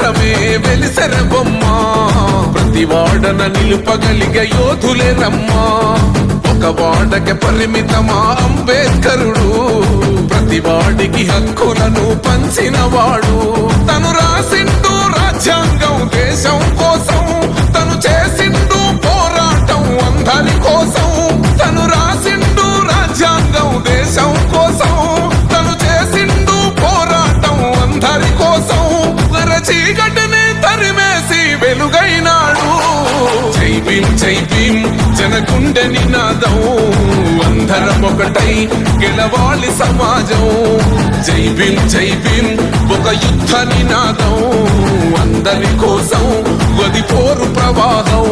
నిరంతరమే వెలిసెర బొమ్మ ప్రతి వాడన నిలుపగలిగే యోధులే రమ్మా ఒక వాడకి పరిమితమా అంబేద్కరుడు ప్రతి వాడికి హక్కులను పంచినవాడు తను రాసిండు రాజ్యాంగం దేశం కోసం తను చేసిండు పోరాటం అందరి కోసం తను రాసిండు రాజ్యాంగం దేశం కోసం తను చేసిండు పోరాటం అందరి కోసం చీకటిని తరిమేసి వెలుగైనాడు జై భీం జనగుండె నినాదం అందరం ఒకటై గెలవాలి సమాజం జై భీం ఒక యుద్ధ నినాదం అందరి కోసం గది పోరు ప్రవాహం